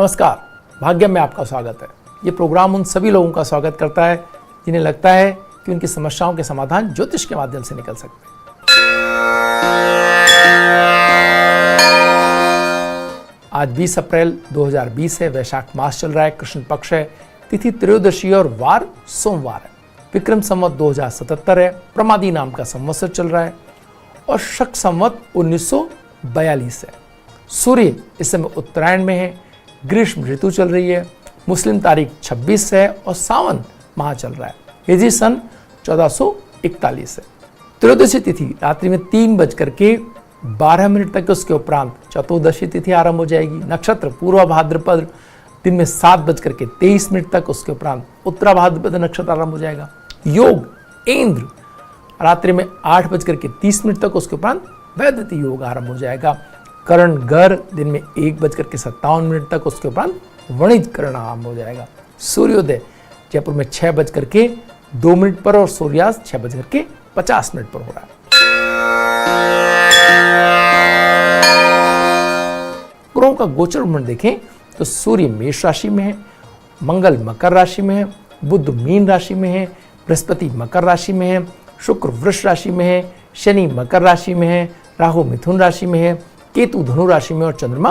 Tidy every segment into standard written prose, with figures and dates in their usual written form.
नमस्कार, भाग्य में आपका स्वागत है। ये प्रोग्राम उन सभी लोगों का स्वागत करता है जिन्हें लगता है कि उनकी समस्याओं के समाधान ज्योतिष के माध्यम से निकल सकते हैं। आज 20 अप्रैल 2020 है, वैशाख मास चल रहा है, कृष्ण पक्ष है, तिथि त्रयोदशी और वार सोमवार है। विक्रम संवत 2077 है, प्रमादी नाम का संवत्सर चल रहा है और शक संवत 1942 है। सूर्य इस समय उत्तरायण में है, ग्रीष्म ऋतु चल रही है, मुस्लिम तारीख 26 है और सावन माह चल रहा है। हिजरी सन 1441 है। त्रयोदशी तिथि रात्रि में 3:12 तक, उसके उपरांत चतुर्दशी तिथि आरंभ हो जाएगी। नक्षत्र पूर्वा भाद्रपद दिन में 7:23 तक, उसके उपरांत उत्तरा भाद्रपद नक्षत्र आरंभ हो जाएगा। योग इंद्र रात्रि में 8:30 तक, उसके उपरांत वैदती योग आरंभ हो जाएगा। करण गर दिन में 1:57 तक, उसके उपरांत वणिज करण आरंभ हो जाएगा। सूर्योदय जयपुर में 6:02 पर और सूर्यास्त 6:50 पर हो रहा है। ग्रहों का गोचर भ्रमण देखें तो सूर्य मेष राशि में है, मंगल मकर राशि में है, बुध मीन राशि में है, बृहस्पति मकर राशि में है, शुक्र वृष राशि में है, शनि मकर राशि में है, राहु मिथुन राशि में है, केतु धनु राशि में और चंद्रमा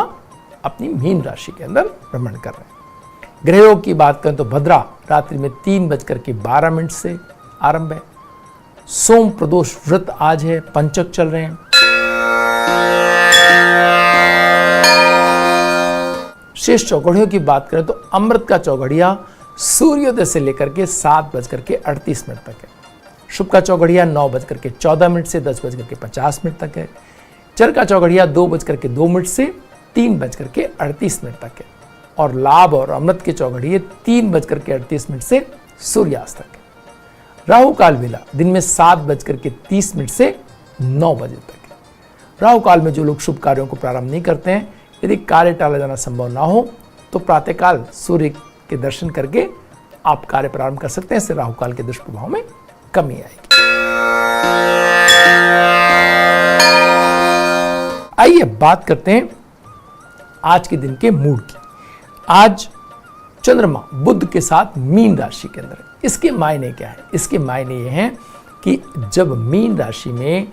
अपनी मीन राशि के अंदर भ्रमण कर रहे हैं। ग्रहों की बात करें तो भद्रा रात्रि में 3:12 से आरंभ है। सोम प्रदोष व्रत आज है, पंचक चल रहे हैं। शेष चौघड़ियों की बात करें तो अमृत का चौघड़िया सूर्योदय से लेकर के 7:38 तक है। शुभ का चौघड़िया 9:14 से 10:50 तक है। चर का चौघड़िया 2:02 से 3:38 तक है और लाभ और अमृत के चौघड़िए 3:38 से सूर्यास्त तक है। राहु काल वेला दिन में 7:30 से 9 बजे तक है। राहु काल में जो लोग शुभ कार्यों को प्रारंभ नहीं करते हैं, यदि कार्य टाला जाना संभव ना हो तो प्रातःकाल सूर्य के दर्शन करके आप कार्य प्रारंभ कर सकते हैं। इससे राहु काल के दुष्प्रभाव में कमी आएगी। आइए बात करते हैं आज के दिन के मूड की। आज चंद्रमा बुध के साथ मीन राशि के अंदर है। इसके मायने क्या है? इसके मायने ये हैं कि जब मीन राशि में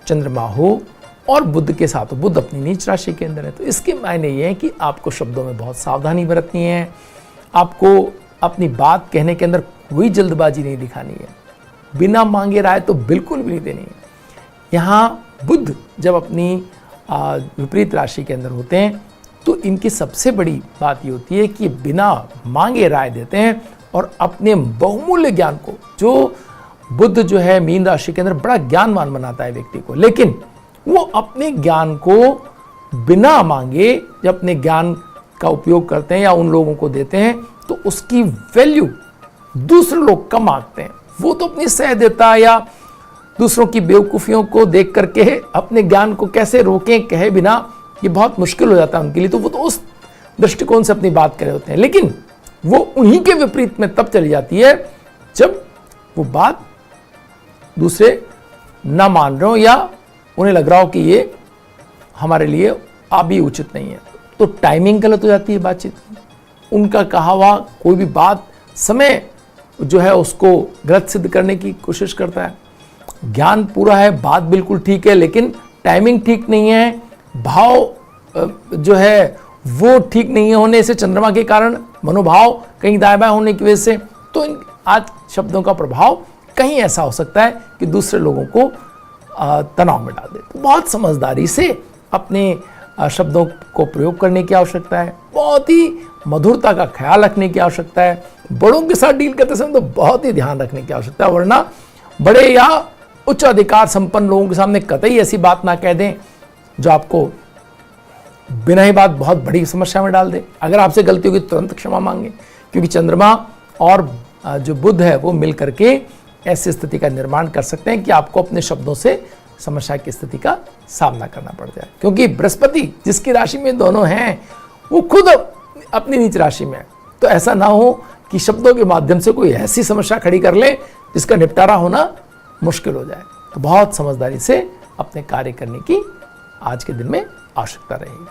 चंद्रमा हो और बुध के साथ हो, बुध अपनी नीच राशि के अंदर है, तो इसके मायने ये हैं कि आपको शब्दों में बहुत सावधानी बरतनी है। आपको अपनी बात कहने के अंदर कोई जल्दबाजी नहीं दिखानी है। बिना मांगे राय तो बिल्कुल भी नहीं देनी है। यहाँ बुध जब अपनी विपरीत राशि के अंदर होते हैं तो इनकी सबसे बड़ी बात ये होती है कि बिना मांगे राय देते हैं और अपने बहुमूल्य ज्ञान को, जो बुध जो है मीन राशि के अंदर बड़ा ज्ञानवान बनाता है व्यक्ति को, लेकिन वो अपने ज्ञान को बिना मांगे जब अपने ज्ञान का उपयोग करते हैं या उन लोगों को देते हैं तो उसकी वैल्यू दूसरे लोग कम आंकते हैं। वो तो अपनी सह देता या दूसरों की बेवकूफ़ियों को देख करके अपने ज्ञान को कैसे रोकें कहे बिना, ये बहुत मुश्किल हो जाता है उनके लिए। तो वो तो उस दृष्टिकोण से अपनी बात कर रहे होते हैं, लेकिन वो उन्हीं के विपरीत में तब चली जाती है जब वो बात दूसरे ना मान रहे हो या उन्हें लग रहा हो कि ये हमारे लिए अभी उचित नहीं है, तो टाइमिंग गलत हो जाती है बातचीत। उनका कहा हुआ कोई भी बात समय जो है उसको गलत सिद्ध करने की कोशिश करता है। ज्ञान पूरा है, बात बिल्कुल ठीक है, लेकिन टाइमिंग ठीक नहीं है, भाव जो है वो ठीक नहीं होने से, चंद्रमा के कारण मनोभाव कहीं दाएं बाएं होने की वजह से, तो आज शब्दों का प्रभाव कहीं ऐसा हो सकता है कि दूसरे लोगों को तनाव में डाल दे। तो बहुत समझदारी से अपने शब्दों को प्रयोग करने की आवश्यकता है। बहुत ही मधुरता का ख्याल रखने की आवश्यकता है। बड़ों के साथ डील करते समय तो बहुत ही ध्यान रखने की आवश्यकता है, वरना बड़े या उच्च अधिकार संपन्न लोगों के सामने कतई ऐसी बात ना कह दें जो आपको बिना ही बात बहुत बड़ी समस्या में डाल दे। अगर आपसे गलती होगी तुरंत क्षमा मांगे, क्योंकि चंद्रमा और जो बुध है वो मिल करके ऐसी स्थिति का निर्माण कर सकते हैं कि आपको अपने शब्दों से समस्या की स्थिति का सामना करना पड़ जाए। क्योंकि बृहस्पति जिसकी राशि में दोनों हैं वो खुद अपनी नीच राशि में है, तो ऐसा ना हो कि शब्दों के माध्यम से कोई ऐसी समस्या खड़ी कर ले जिसका निपटारा होना मुश्किल हो जाए। तो बहुत समझदारी से अपने कार्य करने की आज के दिन में आवश्यकता रहेगी।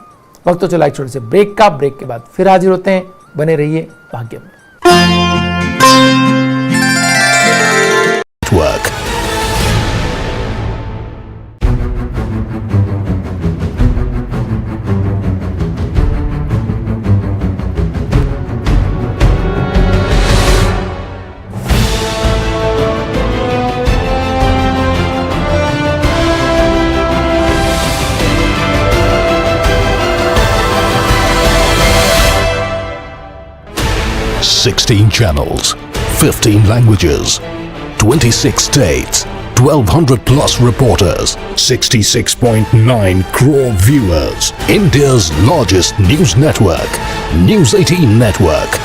वक्त तो चला एक छोटे से ब्रेक का। ब्रेक के बाद फिर हाजिर होते हैं, बने रहिए भाग्य में। Network. Sixteen channels, 15 languages, 26 states, 1200 plus reporters, 66.9 crore viewers. India's largest news network, News 18 Network.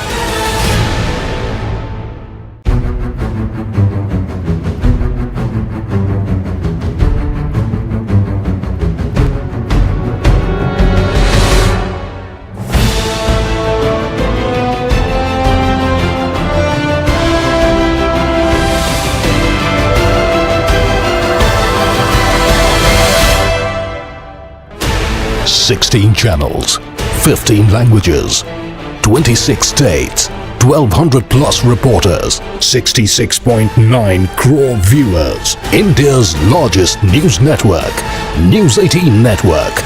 Sixteen channels, 15 languages, 26 states, 1200 plus reporters, 66.9 crore viewers. India's largest news network, News 18 Network.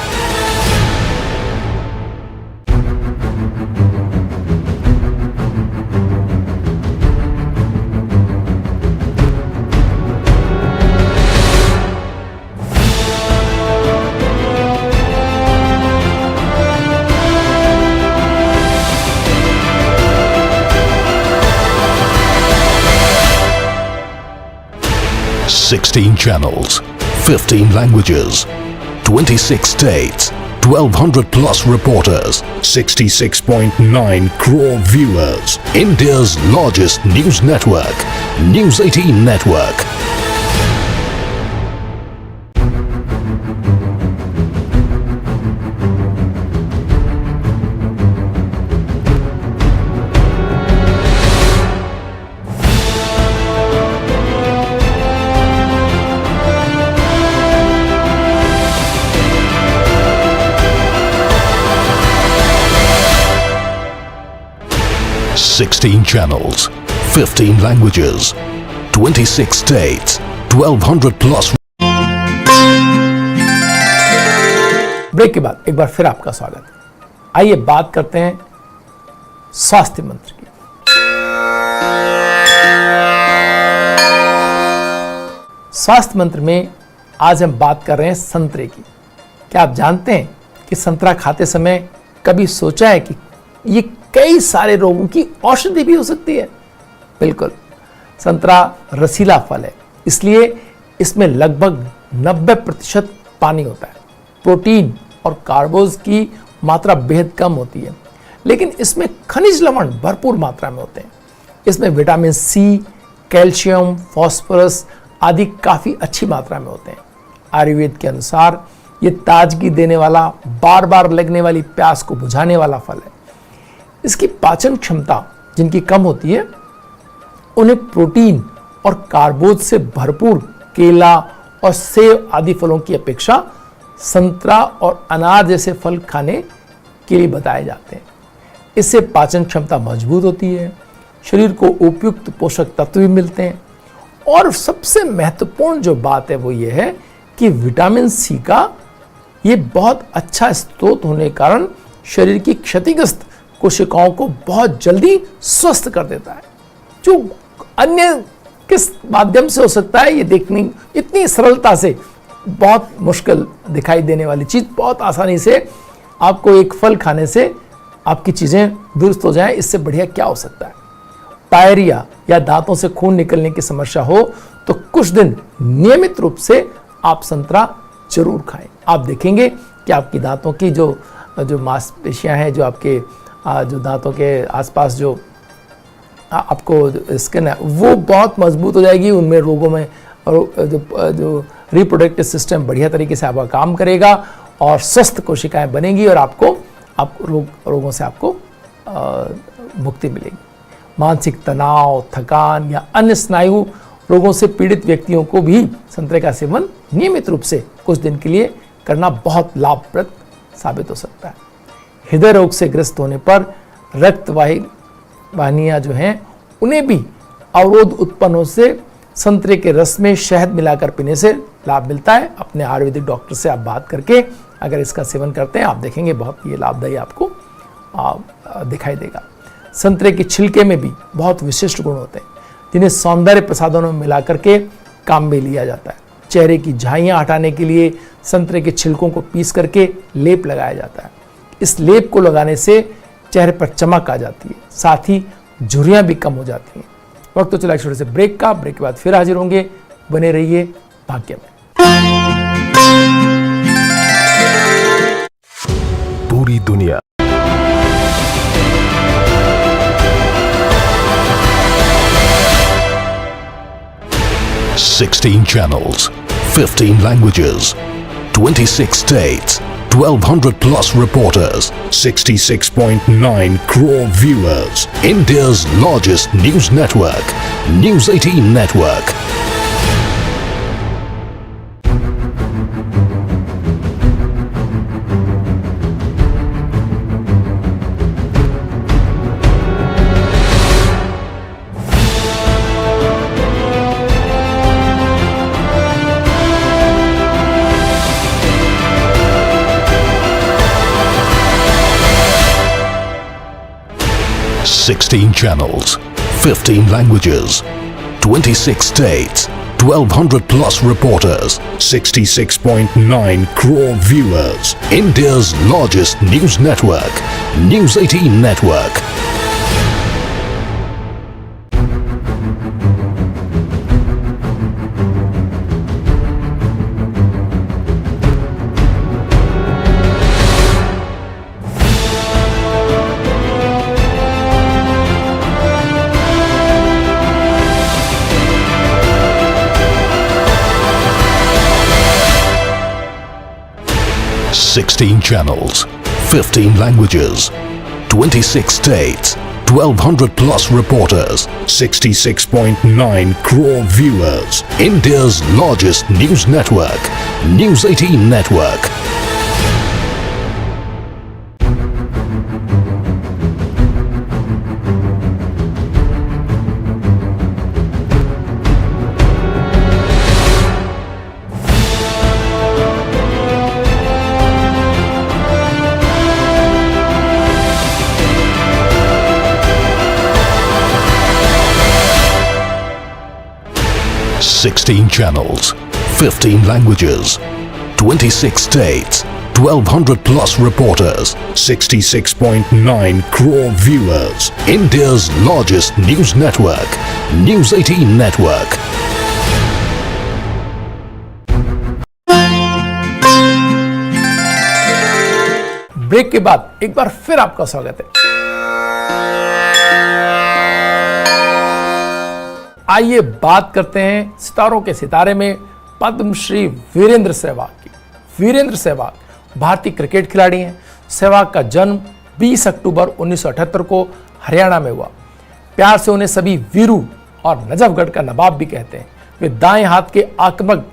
Sixteen channels, 15 languages, 26 states, 1200 plus reporters, 66.9 crore viewers. India's largest news network, News 18 Network. Sixteen channels, 15 languages, 26 states, 1200 plus. Break के बाद एक बार फिर आपका स्वागत है। आइए बात करते हैं स्वास्थ्य मंत्र की। स्वास्थ्य मंत्र में आज हम बात कर रहे हैं संतरे की। क्या आप जानते हैं कि संतरा खाते समय कभी सोचा है कि ये कई सारे रोगों की औषधि भी हो सकती है? बिल्कुल, संतरा रसीला फल है, इसलिए इसमें लगभग 90% पानी होता है। प्रोटीन और कार्बोज की मात्रा बेहद कम होती है, लेकिन इसमें खनिज लवण भरपूर मात्रा में होते हैं। इसमें विटामिन सी, कैल्शियम, फास्फोरस आदि काफ़ी अच्छी मात्रा में होते हैं। आयुर्वेद के अनुसार ये ताजगी देने वाला, बार बार लगने वाली प्यास को बुझाने वाला फल है। इसकी पाचन क्षमता जिनकी कम होती है, उन्हें प्रोटीन और कार्बोज से भरपूर केला और सेब आदि फलों की अपेक्षा संतरा और अनार जैसे फल खाने के लिए बताए जाते हैं। इससे पाचन क्षमता मजबूत होती है, शरीर को उपयुक्त पोषक तत्व भी मिलते हैं, और सबसे महत्वपूर्ण जो बात है वो ये है कि विटामिन सी का ये बहुत अच्छा स्रोत होने के कारण शरीर की क्षतिग्रस्त कोशिकाओं को बहुत जल्दी स्वस्थ कर देता है। जो अन्य किस माध्यम से हो सकता है ये देखने, इतनी सरलता से बहुत मुश्किल दिखाई देने वाली चीज़ बहुत आसानी से आपको एक फल खाने से आपकी चीज़ें दुरुस्त हो जाएं, इससे बढ़िया क्या हो सकता है। डायरिया या दांतों से खून निकलने की समस्या हो तो कुछ दिन नियमित रूप से आप संतरा जरूर खाएं। आप देखेंगे कि आपकी दांतों की जो मांसपेशियां हैं, जो आपके जो दांतों के आसपास जो आपको स्किन है वो बहुत मजबूत हो जाएगी। उनमें रोगों में जो रिप्रोडक्टिव सिस्टम बढ़िया तरीके से आपका काम करेगा और स्वस्थ कोशिकाएं बनेंगी और आपको रोगों से आपको मुक्ति मिलेगी। मानसिक तनाव, थकान या अन्य स्नायु रोगों से पीड़ित व्यक्तियों को भी संतरे का सेवन नियमित रूप से कुछ दिन के लिए करना बहुत लाभप्रद साबित हो सकता है। हृदय रोग से ग्रस्त होने पर रक्त वाहिनियां जो हैं उन्हें भी अवरोध उत्पन्न होने से संतरे के रस में शहद मिलाकर पीने से लाभ मिलता है। अपने आयुर्वेदिक डॉक्टर से आप बात करके अगर इसका सेवन करते हैं आप देखेंगे बहुत ये लाभदायी आपको दिखाई देगा। संतरे के छिलके में भी बहुत विशिष्ट गुण होते हैं जिन्हें सौंदर्य प्रसाधनों में मिलाकर के काम में लिया जाता है। चेहरे की झाइयाँ हटाने के लिए संतरे के छिलकों को पीस करके लेप लगाया जाता है। इस लेप को लगाने से चेहरे पर चमक आ जाती है, साथ ही झुर्रियाँ भी कम हो जाती हैं। वक्त तो चला एक छोटे से ब्रेक का, ब्रेक के बाद फिर हाजिर होंगे। बने रहिए भाग्य में। पूरी दुनिया 16 channels, 15 languages, 26 states, 1200 plus reporters, 66.9 crore viewers. India's largest news network, News 18 Network. Sixteen channels, 15 languages, 26 states, 1200 plus reporters, 66.9 crore viewers. India's largest news network, News 18 Network. Sixteen channels, 15 languages, 26 states, 1200 plus reporters, 66.9 crore viewers. India's largest news network, News 18 Network. Sixteen channels, 15 languages, 26 states, 1200 plus reporters, 66.9 crore viewers. India's largest news network, News 18 Network. Break के बाद एक बार फिर आपका स्वागत है। आइए बात करते हैं सितारों के सितारे में पद्मश्री वीरेंद्र सहवाग की। वीरेंद्र सहवाग भारतीय क्रिकेट खिलाड़ी हैं। सहवाग का जन्म 20 अक्टूबर 1978 को हरियाणा में हुआ। प्यार से उन्हें सभी वीरू और नजफगढ़ का नवाब भी कहते हैं। वे दाएं हाथ के आक्रामक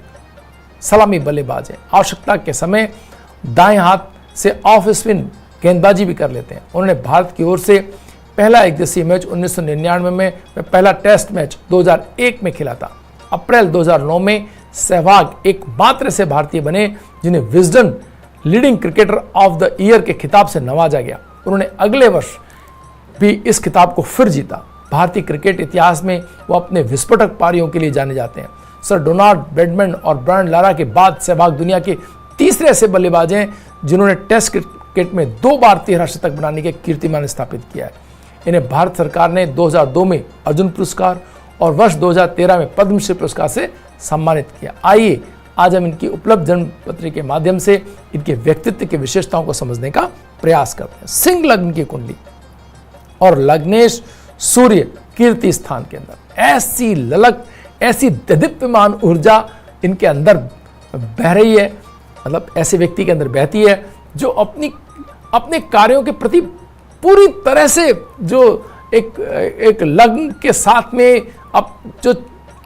सलामी बल्लेबाज हैं। आवश्यकता के समय दाएं हाथ से ऑफ स्पिन गेंदबाजी भी कर लेते हैं। उन्होंने भारत की ओर से पहला एकदिवसीय मैच 1999 में पहला टेस्ट मैच 2001 में खेला था। अप्रैल 2009 में सहवाग एकमात्र से भारतीय बने जिन्हें Wisden leading cricketer of the year के खिताब से नवाजा गया। उन्होंने अगले वर्ष भी इस खिताब को फिर जीता। भारतीय क्रिकेट इतिहास में वो अपने विस्फोटक पारियों के लिए जाने जाते हैं। सर डोनाल्ड ब्रैडमैन और ब्रायन लारा के बाद सहवाग दुनिया के तीसरे ऐसे बल्लेबाज हैं जिन्होंने टेस्ट क्रिकेट में 2 बार 13 शतक बनाने के कीर्तिमान स्थापित किया है। इन्हें भारत सरकार ने 2002 में अर्जुन पुरस्कार और वर्ष 2013 में पद्मश्री पुरस्कार से सम्मानित किया। आइए आज हम इनकी उपलब्ध जन्म पत्री के माध्यम से इनके व्यक्तित्व की विशेषताओं को समझने का प्रयास करते हैं। सिंह लग्न की कुंडली और लग्नेश सूर्य कीर्ति स्थान के अंदर ऐसी ललक, ऐसी दीप्यमान ऊर्जा इनके अंदर बह रही है, मतलब ऐसे व्यक्ति के अंदर बहती है जो अपने कार्यों के प्रति पूरी तरह से जो एक लग्न के साथ में जो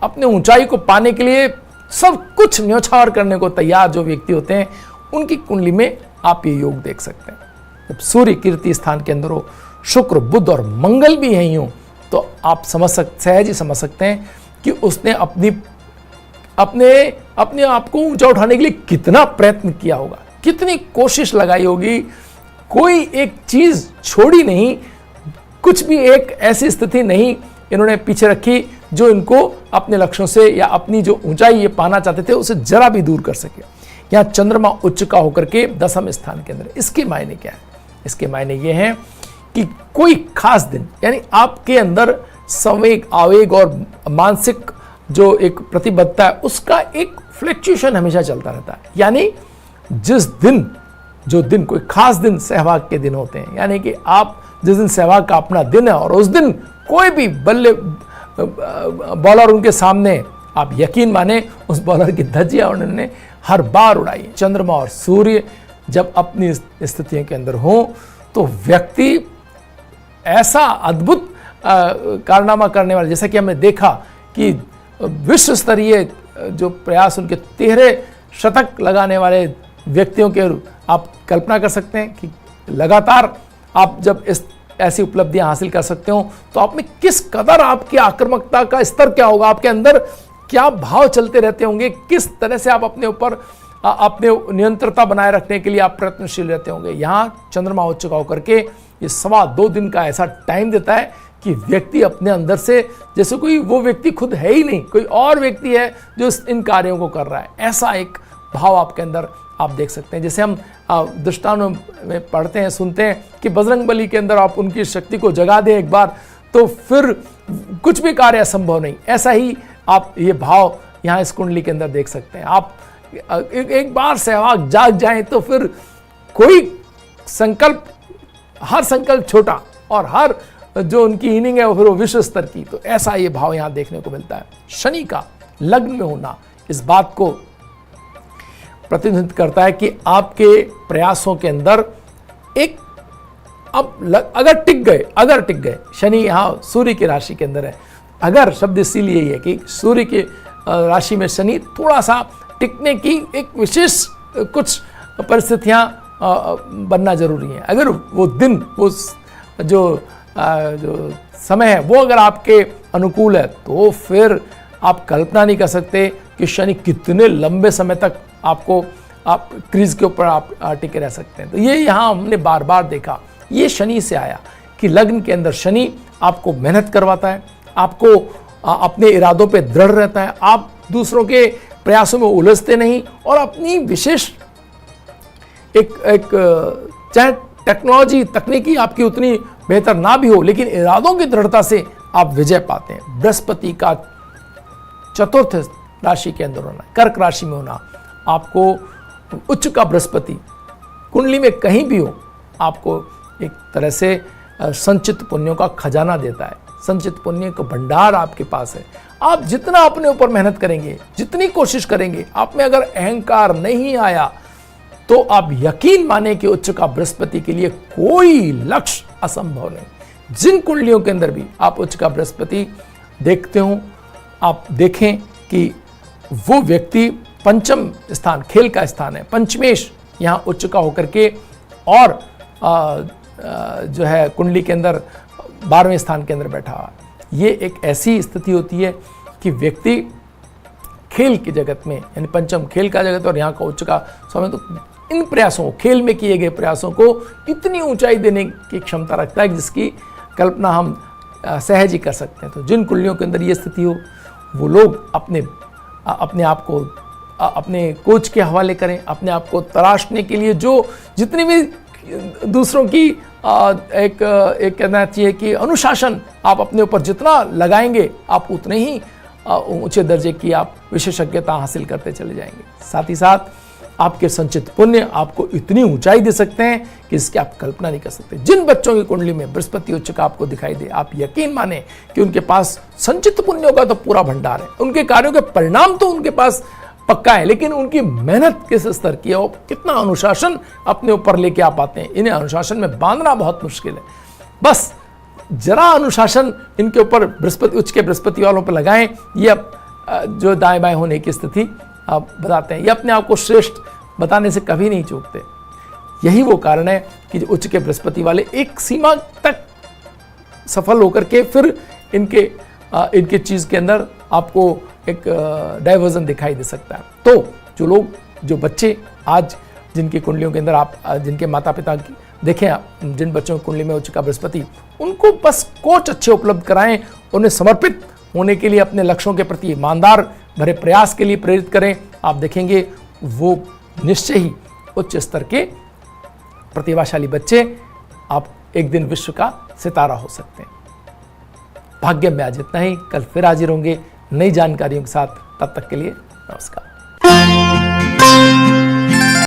अपने ऊंचाई को पाने के लिए सब कुछ न्यौछावर करने को तैयार जो व्यक्ति होते हैं, उनकी कुंडली में आप ये योग देख सकते हैं। जब सूर्य कीर्ति स्थान के अंदर हो, शुक्र बुध और मंगल भी यहीं हो, तो आप सहज ही समझ सकते हैं कि उसने अपने आप को ऊंचा उठाने के लिए कितना प्रयत्न किया होगा, कितनी कोशिश लगाई होगी, कोई एक चीज छोड़ी नहीं, कुछ भी एक ऐसी स्थिति नहीं इन्होंने पीछे रखी जो इनको अपने लक्ष्यों से या अपनी जो ऊंचाई ये पाना चाहते थे उसे जरा भी दूर कर सके। यहां चंद्रमा उच्च का होकर के 10वें स्थान के अंदर, इसके मायने क्या है? इसके मायने ये हैं कि कोई खास दिन, यानी आपके अंदर संवेग, आवेग और मानसिक जो एक प्रतिबद्धता है उसका एक फ्लक्चुएशन हमेशा चलता रहता है। यानी जो दिन कोई खास दिन सहवाग के दिन होते हैं, यानी कि आप जिस दिन सहवाग का अपना दिन है और उस दिन कोई भी बॉलर उनके सामने, आप यकीन माने उस बॉलर की धज्जियां उन्होंने हर बार उड़ाई। चंद्रमा और सूर्य जब अपनी स्थितियों के अंदर हो तो व्यक्ति ऐसा अद्भुत कारनामा करने वाले, जैसा कि हमने देखा कि विश्व स्तरीय जो प्रयास उनके 13 शतक लगाने वाले व्यक्तियों के आप कल्पना कर सकते हैं कि लगातार आप जब ऐसी उपलब्धियां हासिल कर सकते हो तो आप में किस कदर आपकी आक्रामकता का स्तर क्या होगा, आपके अंदर क्या भाव चलते रहते होंगे, किस तरह से आप अपने ऊपर अपने नियंत्रता बनाए रखने के लिए आप प्रयत्नशील रहते होंगे। यहाँ चंद्रमा उच्च का होकर के ये 2.25 दिन का ऐसा टाइम देता है कि व्यक्ति अपने अंदर से, जैसे कोई वो व्यक्ति खुद है ही नहीं, कोई और व्यक्ति है जो इन कार्यों को कर रहा है, ऐसा एक भाव आपके अंदर आप देख सकते हैं। जैसे हम दृष्टांतों में पढ़ते हैं, सुनते हैं कि बजरंगबली के अंदर आप उनकी शक्ति को जगा दें एक बार तो फिर कुछ भी कार्य असंभव नहीं, ऐसा ही आप ये भाव यहाँ इस कुंडली के अंदर देख सकते हैं। आप एक बार सहवाग जाग जाएं तो फिर कोई संकल्प, हर संकल्प छोटा और हर जो उनकी इनिंग है वो फिर वो विश्व स्तर की, तो ऐसा ये भाव यहाँ देखने को मिलता है। शनि का लग्न में होना इस बात को प्रतिनिधित्व करता है कि आपके प्रयासों के अंदर एक अगर टिक गए, शनि यहाँ सूर्य की राशि के अंदर है, अगर शब्द इसीलिए यही है कि सूर्य की राशि में शनि थोड़ा सा टिकने की एक विशेष कुछ परिस्थितियां बनना जरूरी है। अगर वो दिन, वो जो समय है वो अगर आपके अनुकूल है तो फिर आप कल्पना नहीं कर सकते कि शनि कितने लंबे समय तक आप क्रीज के ऊपर आप टिके रह सकते हैं। तो ये यहाँ हमने बार बार देखा, ये शनि से आया कि लग्न के अंदर शनि आपको मेहनत करवाता है, आपको अपने इरादों पे दृढ़ रहता है, आप दूसरों के प्रयासों में उलझते नहीं और अपनी विशेष एक चाहे टेक्नोलॉजी तकनीकी आपकी उतनी बेहतर ना भी हो लेकिन इरादों की दृढ़ता से आप विजय पाते हैं। बृहस्पति का चतुर्थ राशि के अंदर होना, कर्क राशि में होना, आपको उच्च का बृहस्पति कुंडली में कहीं भी हो आपको एक तरह से संचित पुण्यों का खजाना देता है, संचित पुण्य का भंडार आपके पास है। आप जितना अपने ऊपर मेहनत करेंगे, जितनी कोशिश करेंगे, आप में अगर अहंकार नहीं आया तो आप यकीन माने कि उच्च का बृहस्पति के लिए कोई लक्ष्य असंभव नहीं। जिन कुंडलियों के अंदर भी आप उच्च का बृहस्पति देखते हो, आप देखें कि वो व्यक्ति पंचम स्थान, खेल का स्थान है, पंचमेश यहाँ उच्च का होकर के और जो है कुंडली के अंदर 12वें स्थान के अंदर बैठा हुआ। ये एक ऐसी स्थिति होती है कि व्यक्ति खेल की जगत में, यानी पंचम खेल का जगत और यहाँ का उच्च का स्वामी, तो इन प्रयासों, खेल में किए गए प्रयासों को इतनी ऊंचाई देने की क्षमता रखता है जिसकी कल्पना हम सहज ही कर सकते हैं। तो जिन कुंडलियों के अंदर ये स्थिति हो वो लोग अपने आप को अपने कोच के हवाले करें, अपने आप को तराशने के लिए जो जितनी भी दूसरों की एक कहना चाहिए कि अनुशासन आप अपने ऊपर जितना लगाएंगे आप उतने ही ऊंचे दर्जे की आप विशेषज्ञता हासिल करते चले जाएंगे। साथ ही साथ आपके संचित पुण्य आपको इतनी ऊंचाई दे सकते हैं कि इसकी आप कल्पना नहीं कर सकते। जिन बच्चों की कुंडली में बृहस्पति उच्च का आपको दिखाई दे, आप यकीन माने कि उनके पास संचित पुण्यों का तो पूरा भंडार है, उनके कार्यों के परिणाम तो उनके पास पक्का है, लेकिन उनकी मेहनत किस स्तर की है, वो कितना अनुशासन अपने ऊपर लेके आ पाते हैं। इन्हें अनुशासन में बांधना बहुत मुश्किल है। बस जरा अनुशासन इनके ऊपर बृहस्पति, उच्च के बृहस्पति वालों पर लगाएं, ये जो दाएं बाएं होने की स्थिति आप बताते हैं। ये अपने आप को श्रेष्ठ बताने से कभी नहीं चूकते। यही वो कारण है कि जो उच्च के बृहस्पति वाले एक सीमा तक सफल होकर के फिर इनके चीज के अंदर आपको एक डाइवर्जन दिखाई दे सकता है। तो जो बच्चे आज जिनकी कुंडलियों के अंदर आप जिनके माता पिता की देखें, जिन बच्चों की कुंडली में उच्च का बृहस्पति, उनको बस कोच अच्छे उपलब्ध कराएं, उन्हें समर्पित होने के लिए, अपने लक्ष्यों के प्रति ईमानदार भरे प्रयास के लिए प्रेरित करें। आप देखेंगे वो निश्चय ही उच्च स्तर के प्रतिभाशाली बच्चे आप एक दिन विश्व का सितारा हो सकते हैं। भाग्य में आज इतना ही, कल फिर हाजिर होंगे नई जानकारियों के साथ। तब तक के लिए नमस्कार।